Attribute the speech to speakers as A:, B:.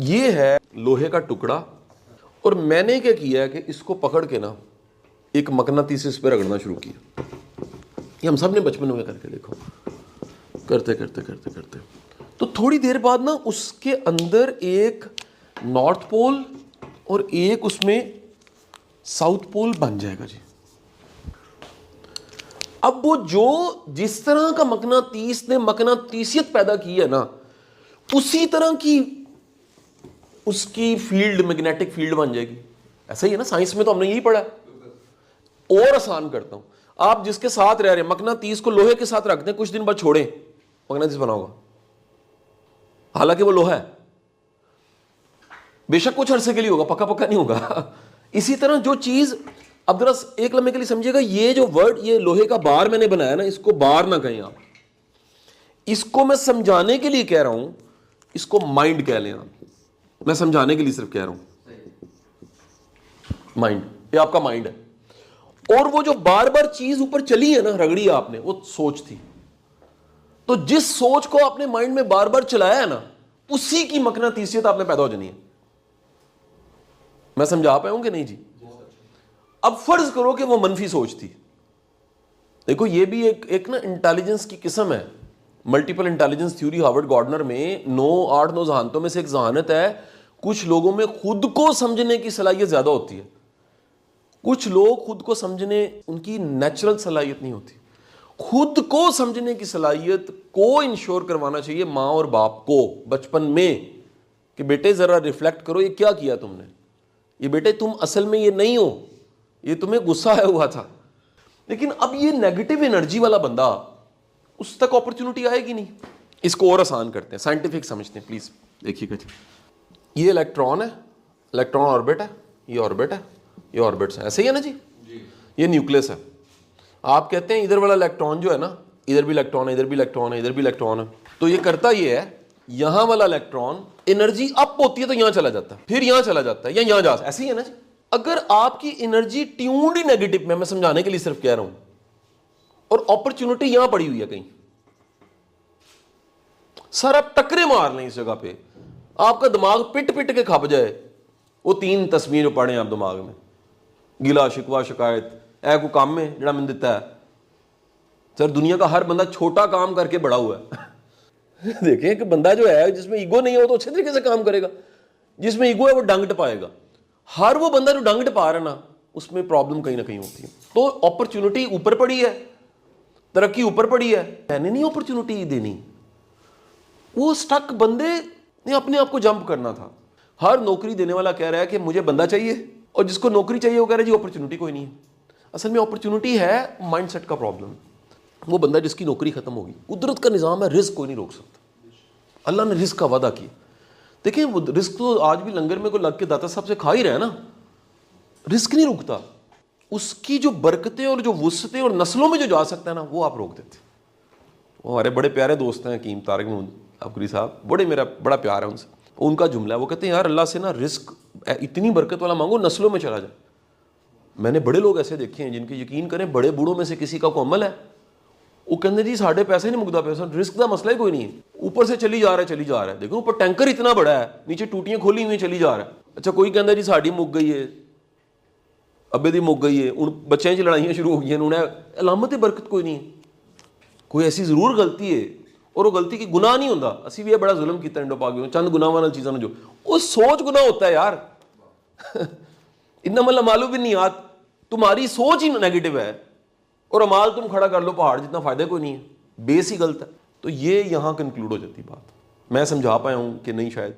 A: ये है लोहे का टुकड़ा और मैंने क्या किया है कि इसको पकड़ के ना एक मकनातीस इस पर रगड़ना शुरू किया। ये हम सब ने बचपन में करके देखो, करते करते करते करते तो थोड़ी देर बाद ना उसके अंदर एक नॉर्थ पोल और एक उसमें साउथ पोल बन जाएगा जी। अब वो जो जिस तरह का मकनातीस ने मकनातीसियत पैदा की है ना, उसी तरह की उसकी फील्ड, मैग्नेटिक फील्ड बन जाएगी। ऐसा ही है ना, साइंस में तो हमने यही पढ़ा है। और आसान करता हूं, आप जिसके साथ रह रहे हैं मकनातीस को लोहे के साथ रख दें, कुछ दिन बाद छोड़ें, मकनातीस बना होगा, हालांकि वो लोहा है, बेशक कुछ अरसे के लिए होगा, पक्का पक्का नहीं होगा। इसी तरह जो चीज, अब जरा एक लम्हे के लिए समझिएगा, ये जो वर्ड, ये लोहे का बार मैंने बनाया ना, इसको बार ना कहें आप, इसको मैं समझाने के लिए कह रहा हूं, इसको माइंड कह लें आप। मैं समझाने के लिए सिर्फ कह रहा हूं, माइंड, ये आपका माइंड है। और वो जो बार बार चीज ऊपर चली है ना, रगड़ी आपने, वो सोच थी। तो जिस सोच को आपने माइंड में बार बार चलाया है ना, उसी की मकनातीसियत आपने पैदा हो जानी है। मैं समझा पाया हूं कि नहीं जी? अब फर्ज करो कि वो मनफी सोच थी। देखो ये भी एक ना इंटेलिजेंस की किस्म है। Multiple intelligence theory Harvard gardener में 9 जहानतों में से एक जहानत है, कुछ लोगों में खुद को समझने की सलाहियत ज्यादा होती है, कुछ लोग खुद को समझने, उनकी नेचुरल सलाहियत नहीं होती। खुद को समझने की सलाहियत को इंश्योर करवाना चाहिए माँ और बाप को बचपन में, कि बेटे जरा रिफ्लेक्ट करो, ये क्या किया तुमने, ये बेटे तुम असल में ये नहीं हो, ये तुम्हें गुस्सा आया हुआ था। लेकिन अब ये नेगेटिव एनर्जी वाला बंदा, उस तक अपॉर्चुनिटी आएगी नहीं। इसको और आसान करते हैं, साइंटिफिक समझते हैं, प्लीज देखिएगा जी। ये इलेक्ट्रॉन है, इलेक्ट्रॉन ऑर्बिट है, ये ऑर्बिट है, ये ऑर्बिट्स है, ऐसे ही है ना जी? ये न्यूक्लियस है। आप कहते हैं इधर वाला इलेक्ट्रॉन जो है ना, इधर भी इलेक्ट्रॉन है, इधर भी इलेक्ट्रॉन है, इधर भी इलेक्ट्रॉन है, तो ये करता ये है, यहां वाला इलेक्ट्रॉन एनर्जी अप होती है तो यहां चला जाता है, फिर यहां चला जाता है या यहां जा, ऐसे ही है ना जी? अगर आपकी एनर्जी ट्यून्ड ही नेगेटिव में, मैं समझाने के लिए सिर्फ कह रहा हूं, और अपॉर्चुनिटी यहां पड़ी हुई है कहीं, सर आप टकरे मार लें इस जगह पे, आपका दिमाग पिट पिट के खप जाए, वो 3 तस्वीर पढ़े आप दिमाग में, गिला शिकवा शिकायत, ऐ को काम में जड़ा मैंने दिता है। सर दुनिया का हर बंदा छोटा काम करके बड़ा हुआ है। देखें कि बंदा जो है जिसमें ईगो नहीं है वो तो अच्छे तरीके से काम करेगा, जिसमें ईगो है वो डंग टपाएगा। हर वो बंदा जो डंग टपा रहा है ना, उसमें प्रॉब्लम कहीं ना कहीं होती है। तो अपॉर्चुनिटी ऊपर पड़ी है, तरक्की ऊपर पड़ी है, मैंने नहीं अपॉर्चुनिटी देनी, वो स्टक बंदे ने अपने आप को जंप करना था। हर नौकरी देने वाला कह रहा है कि मुझे बंदा चाहिए, और जिसको नौकरी चाहिए वो कह रहा है जी अपॉर्चुनिटी कोई नहीं है। असल में अपॉर्चुनिटी है माइंडसेट का प्रॉब्लम। वो बंदा जिसकी नौकरी खत्म होगी, कुदरत का निज़ाम है, रिस्क कोई नहीं रोक सकता। अल्लाह ने रिस्क का वादा किया। देखिए वो रिस्क तो आज भी लंगर में को लग के दाता साहब से खा ही रहा है ना, रिस्क नहीं रुकता। उसकी जो बरकतें और जो वुसअतें और नस्लों में जो जा सकता है ना, वो आप रोक देते। वो हमारे बड़े प्यारे दोस्त हैं हकीम तारिक अफगरी साहब, बड़े मेरा बड़ा प्यार है उनसे। उनका जुमला है, वो कहते हैं यार अल्लाह से ना रिस्क इतनी बरकत वाला मांगो नस्लों में चला जाए। मैंने बड़े लोग ऐसे देखे हैं जिनके, यकीन करें, बड़े बूढ़ों में से किसी का को अमल है, वो कहते जी साढ़े पैसे नहीं मुकदा, पैसा रिस्क का मसला ही कोई नहीं है, ऊपर से चली जा रहा है। देखो ऊपर टैंकर इतना बड़ा है, नीचे टूटियां खोली हुई चली जा रहा है। अच्छा कोई कहता जी साड़ी मुक गई है, अब्बे दी मुक गई है, उन बच्चों की लड़ाइयां शुरू हो गई, उन्हें अलामत बरकत कोई नहीं है। कोई ऐसी जरूर गलती है, और वो गलती की गुनाह नहीं होता, असी भी बड़ा जुल्म किया इंडो पाक चंद गुनाह वाली चीज़ों जो वो सोच गुनाह होता है यार। इतना मतलब मालूम भी नहीं याद, तुम्हारी सोच ही नेगेटिव है, और अमाल तुम खड़ा कर लो पहाड़ जितना, फायदा कोई नहीं है, बेस ही गलत है। तो ये यहाँ कंक्लूड हो जाती बात। मैं समझा पाया हूँ कि नहीं शायद?